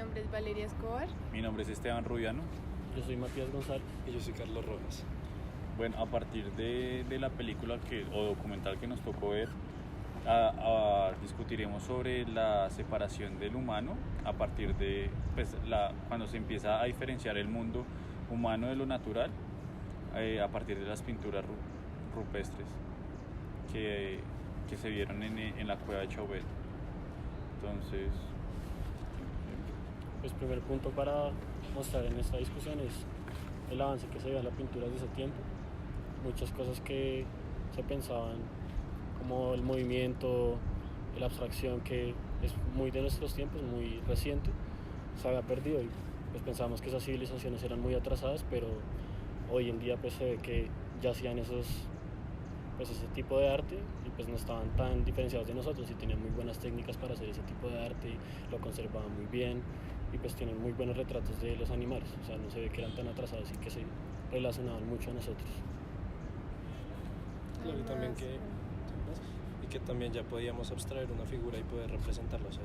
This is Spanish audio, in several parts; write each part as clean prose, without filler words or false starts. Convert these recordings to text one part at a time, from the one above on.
nombre es Valeria Escobar. Mi nombre es Esteban Rubiano. Yo soy Matías González. Y yo soy Carlos Rojas. Bueno, a partir de la película o documental que nos tocó ver, discutiremos sobre la separación del humano a partir de cuando se empieza a diferenciar el mundo humano de lo natural, a partir de las pinturas rupestres que se vieron en la cueva de Chauvet. Entonces, Pues primer punto para mostrar en esta discusión es el avance que se dio en la pintura de ese tiempo. Muchas cosas que se pensaban como el movimiento, la abstracción, que es muy de nuestros tiempos, muy reciente, se había perdido, y pues pensábamos que esas civilizaciones eran muy atrasadas, pero hoy en día pues se ve que ya hacían ese tipo de arte y pues no estaban tan diferenciados de nosotros, y tenían muy buenas técnicas para hacer ese tipo de arte, y lo conservaban muy bien, y pues tienen muy buenos retratos de los animales. O sea, no se ve que eran tan atrasados y que se relacionaban mucho a nosotros. Claro, y que también ya podíamos abstraer una figura y poder representarla. O sea,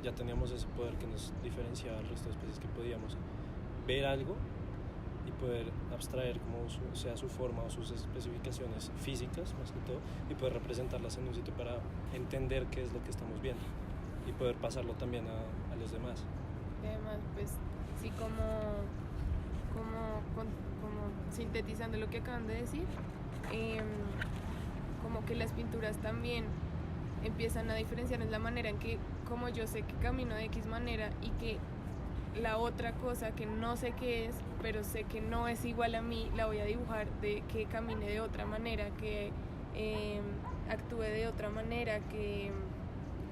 ya teníamos ese poder que nos diferenciaba del resto de especies, que podíamos ver algo y poder abstraer como sea su forma o sus especificaciones físicas, más que todo, y poder representarlas en un sitio para entender qué es lo que estamos viendo y poder pasarlo también a los demás. Y además, pues sí, como sintetizando lo que acaban de decir, como que las pinturas también empiezan a diferenciar en la manera en que, como yo sé que camino de X manera y que la otra cosa que no sé qué es, pero sé que no es igual a mí, la voy a dibujar de que camine de otra manera, que actúe de otra manera, que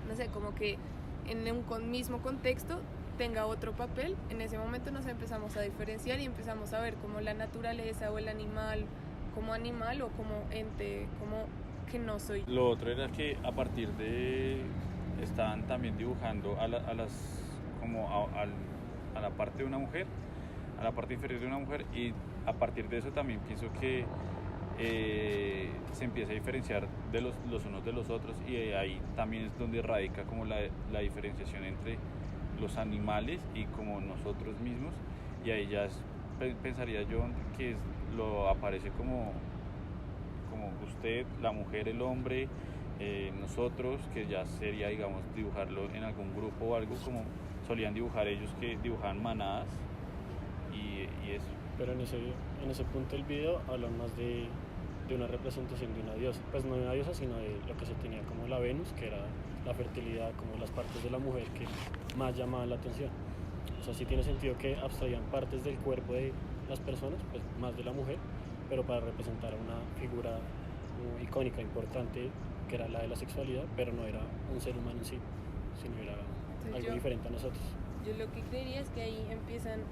no sé, como que en un mismo contexto tenga otro papel. En ese momento nos empezamos a diferenciar y empezamos a ver como la naturaleza o el animal como animal o como ente, como que no soy. lo otro era que a partir de estaban también dibujando a la parte de una mujer, a la parte inferior de una mujer, y a partir de eso también pienso que se empieza a diferenciar de los unos de los otros, y ahí también es donde radica como la diferenciación entre los animales y como nosotros mismos, y ahí ya pensaría yo que lo aparece como usted, la mujer, el hombre, nosotros, que ya sería, digamos, dibujarlo en algún grupo o algo como solían dibujar ellos, que dibujaban manadas y eso. Pero en ese punto del video hablan más de una representación de una diosa, pues no de una diosa, sino de lo que se tenía como la Venus, que era la fertilidad, como las partes de la mujer que más llamaban la atención. O sea, sí tiene sentido que abstraían partes del cuerpo de las personas, pues más de la mujer, pero para representar a una figura icónica, importante, que era la de la sexualidad, pero no era un ser humano en sí, sino era algo diferente a nosotros. Yo lo que creería es que ahí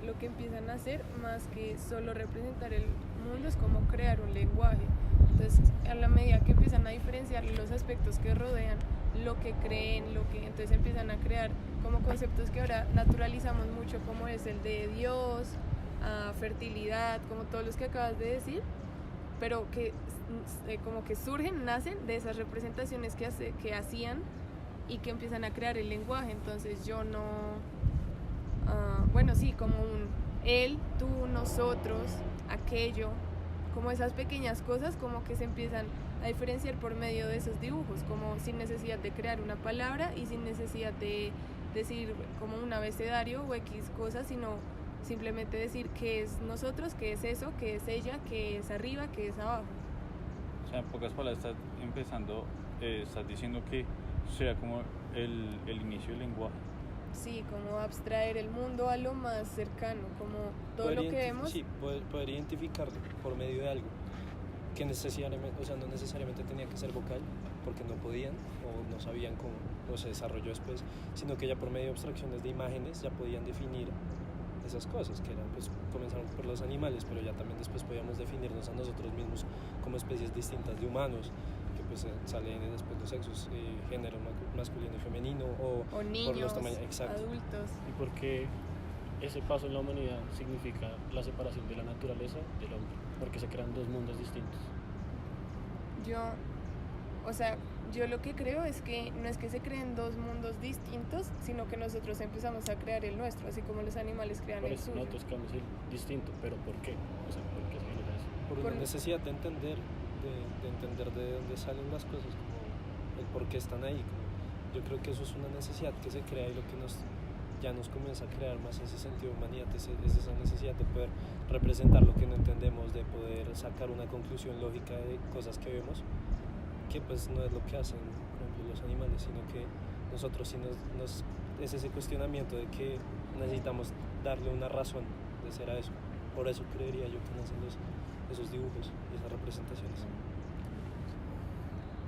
lo que empiezan a hacer, más que solo representar el mundo, es como crear un lenguaje. Entonces, a la medida que empiezan a diferenciar los aspectos que rodean, lo que creen, entonces empiezan a crear como conceptos que ahora naturalizamos mucho, como es el de Dios, fertilidad, como todos los que acabas de decir, pero que como que nacen de esas representaciones que hacían y que empiezan a crear el lenguaje. Entonces yo no, bueno, sí, como un él, tú, nosotros, aquello, como esas pequeñas cosas como que se empiezan a diferenciar por medio de esos dibujos, como sin necesidad de crear una palabra y sin necesidad de decir como un abecedario o X cosas, sino simplemente decir qué es nosotros, qué es eso, qué es ella, qué es arriba, qué es abajo. O sea, en pocas palabras estás diciendo que será como el inicio del lenguaje. Sí, como abstraer el mundo a lo más cercano, como todo lo que vemos. Sí, poder identificarlo por medio de algo que necesariamente, o sea, no necesariamente tenía que ser vocal, porque no podían o no sabían cómo, o se desarrolló después, sino que ya por medio de abstracciones de imágenes ya podían definir esas cosas, que eran, pues comenzaron por los animales, pero ya también después podíamos definirnos a nosotros mismos como especies distintas de humanos, que pues salen después los sexos, género masculino y femenino, o niños, por los tamaños, exacto. adultos. Y porque ese paso en la humanidad significa la separación de la naturaleza del hombre, porque se crean dos mundos distintos. O sea, Yo lo que creo es que no es que se creen dos mundos distintos, sino que nosotros empezamos a crear el nuestro, así como los animales crean Por el eso suyo. nosotros creamos el distinto, pero ¿por qué? O sea, ¿por qué se genera eso? Por Por- una necesidad de entender, de entender de dónde salen las cosas, como el por qué están ahí. Yo creo que eso es una necesidad que se crea y lo que ya nos comienza a crear más ese sentido de humanidad, es esa necesidad de poder representar lo que no entendemos, de poder sacar una conclusión lógica de cosas que vemos, que pues no es lo que hacen, por ejemplo, los animales, sino que nosotros sí es ese cuestionamiento de que necesitamos darle una razón de ser a eso. Por eso creería yo que nacen esos dibujos y esas representaciones.